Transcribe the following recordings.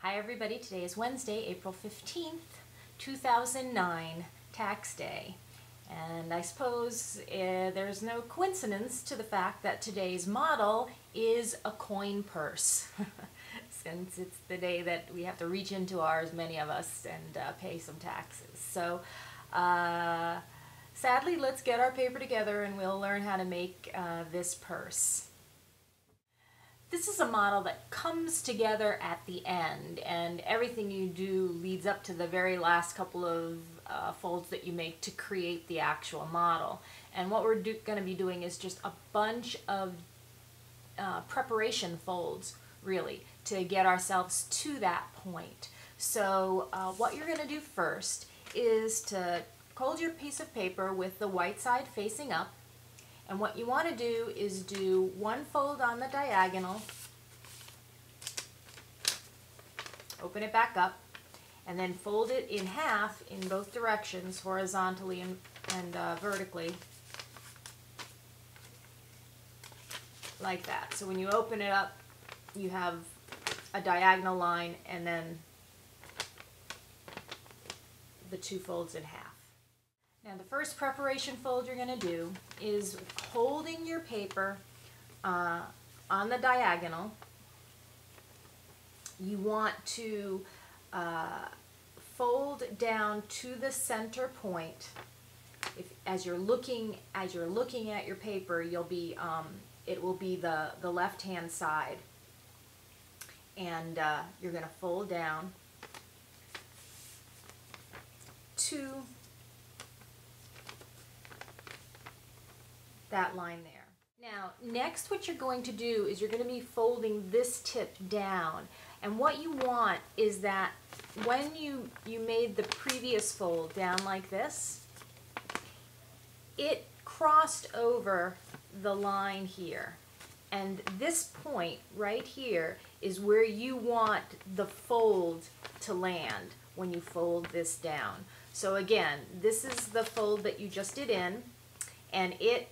Hi everybody, today is Wednesday, April 15th, 2009, tax day. And I suppose there's no coincidence to the fact that today's model is a coin purse, since it's the day that we have to reach into ours, many of us, and pay some taxes. So sadly, let's get our paper together and we'll learn how to make this purse. This is a model that comes together at the end, and everything you do leads up to the very last couple of folds that you make to create the actual model. And what we're going to be doing is just a bunch of preparation folds, really, to get ourselves to that point. So what you're going to do first is to hold your piece of paper with the white side facing up. And what you want to do is do one fold on the diagonal, open it back up, and then fold it in half in both directions, horizontally and vertically, like that. So when you open it up, you have a diagonal line and then the two folds in half. Now the first preparation fold you're going to do is holding your paper on the diagonal. You want to fold down to the center point. As you're looking at your paper, you'll be it will be the left hand side, and you're going to fold down to that line there. Now, next what you're going to do is you're going to be folding this tip down. And what you want is that when you made the previous fold down like this, it crossed over the line here. And this point right here is where you want the fold to land when you fold this down. So again, this is the fold that you just did in, and it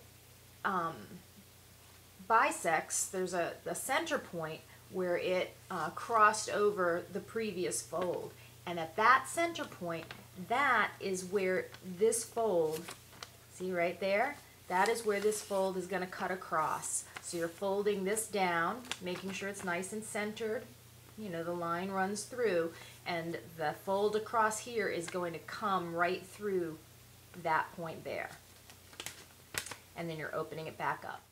bisects. There's a center point where it crossed over the previous fold, and at that center point, that is where this fold, see right there, that is where this fold is going to cut across. So you're folding this down, making sure it's nice and centered, you know, the line runs through, and the fold across here is going to come right through that point there. And then you're opening it back up.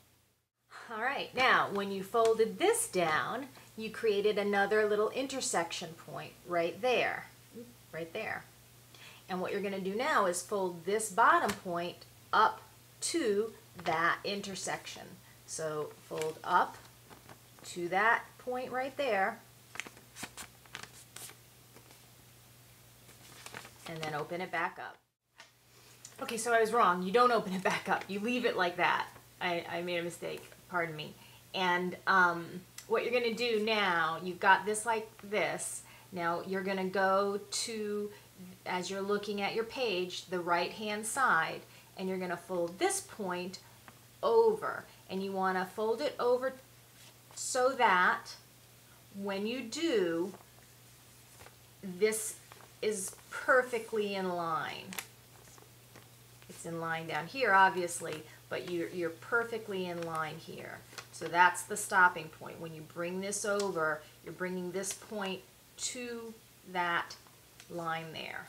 All right, now when you folded this down, you created another little intersection point right there, right there. And what you're going to do now is fold this bottom point up to that intersection. So fold up to that point right there, and then open it back up. Okay, so I was wrong. You don't open it back up. You leave it like that. I made a mistake. Pardon me. And what you're going to do now, you've got this like this. Now you're going to go to, as you're looking at your page, the right-hand side, and you're going to fold this point over. And you want to fold it over so that when you do, this is perfectly in line. It's in line down here, obviously, but you're perfectly in line here. So that's the stopping point. When you bring this over, you're bringing this point to that line there.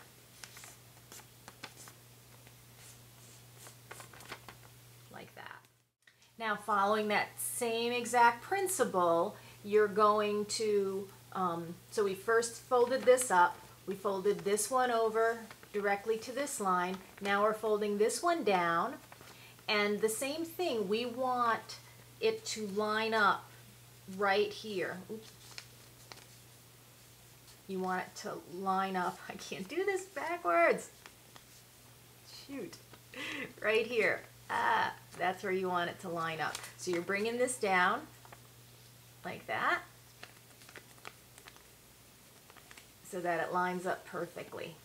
Like that. Now, following that same exact principle, you're going to, so we first folded this up, we folded this one over directly to this line. Now we're folding this one down, and the same thing, we want it to line up right here. Oops. You want it to line up, I can't do this backwards. Shoot, right here. That's where you want it to line up. So you're bringing this down like that so that it lines up perfectly.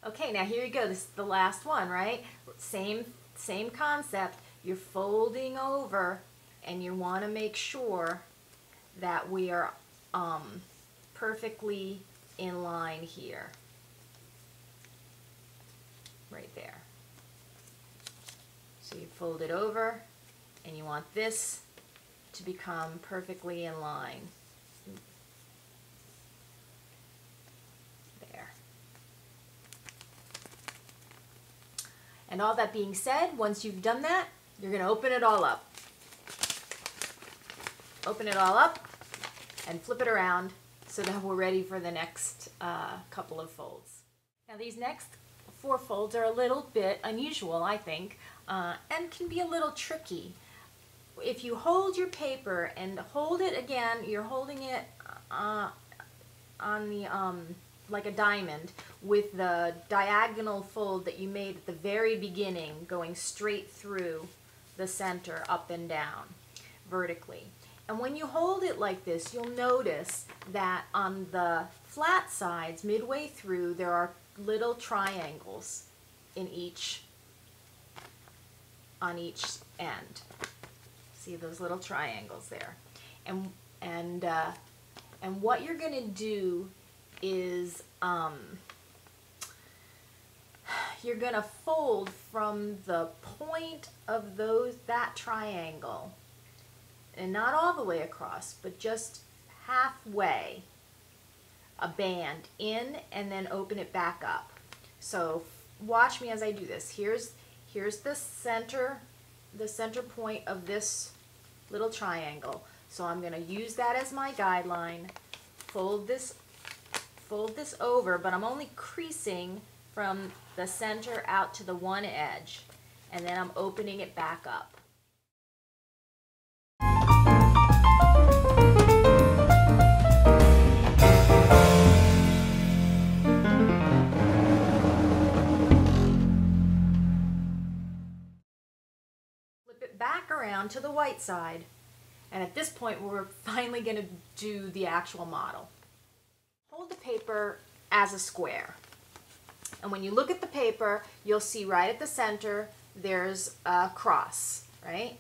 Okay, now here you go. This is the last one, right? Same concept. You're folding over, and you want to make sure that we are perfectly in line here, right there. So you fold it over, and you want this to become perfectly in line. There. And all that being said, once you've done that, you're going to open it all up. Open it all up and flip it around so that we're ready for the next couple of folds. Now these next 4 folds are a little bit unusual, I think, and can be a little tricky. If you hold your paper and hold it again, you're holding it on the like a diamond, with the diagonal fold that you made at the very beginning going straight through the center, up and down vertically. And when you hold it like this, you'll notice that on the flat sides, midway through, there are little triangles in on each end. See those little triangles there? And what you're going to do is you're going to fold from the point of that triangle, and not all the way across, but just halfway, a band in, and then open it back up. So watch me as I do this. Here's the center point of this little triangle. So I'm going to use that as my guideline. Fold this over, but I'm only creasing from the center out to the one edge, and then I'm opening it back up. Flip it back around to the white side, and at this point we're finally going to do the actual model. Hold the paper as a square, and when you look at the paper, you'll see right at the center there's a cross, right?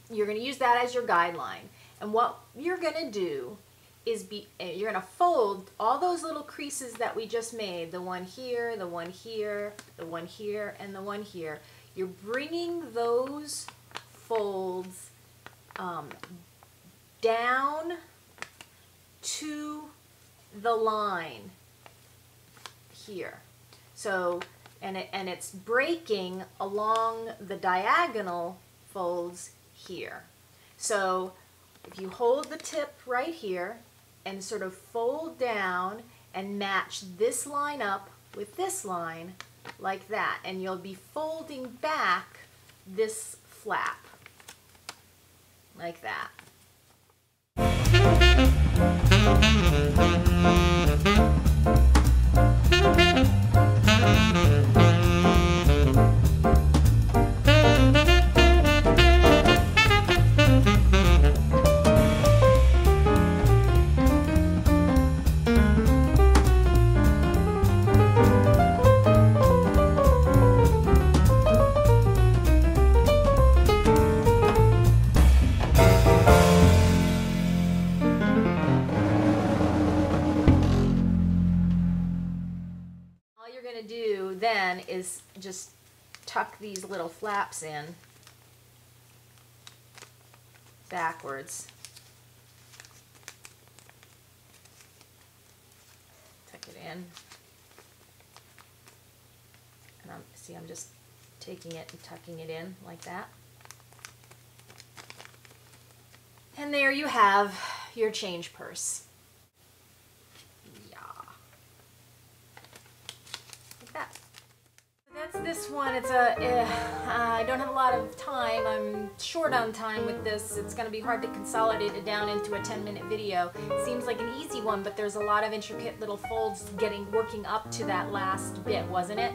You're going to use that as your guideline, and what you're going to do is you're going to fold all those little creases that we just made, the one here, the one here, the one here, and the one here. You're bringing those folds down to the line here. So, and it's breaking along the diagonal folds here. So if you hold the tip right here and sort of fold down and match this line up with this line like that, and you'll be folding back this flap like that. Do then is just tuck these little flaps in backwards. Tuck it in. And I'm just taking it and tucking it in like that. And there you have your change purse. That's this one. It's I don't have a lot of time. I'm short on time with this. It's going to be hard to consolidate it down into a 10-minute video. It seems like an easy one, but there's a lot of intricate little folds working up to that last bit, wasn't it?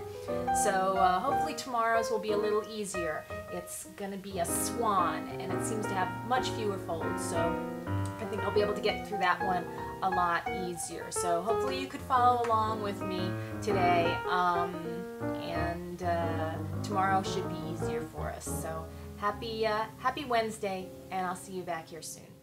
So hopefully tomorrow's will be a little easier. It's going to be a swan, and it seems to have much fewer folds, so I think I'll be able to get through that one a lot easier. So hopefully you could follow along with me today, and tomorrow should be easier for us. So happy Wednesday, and I'll see you back here soon.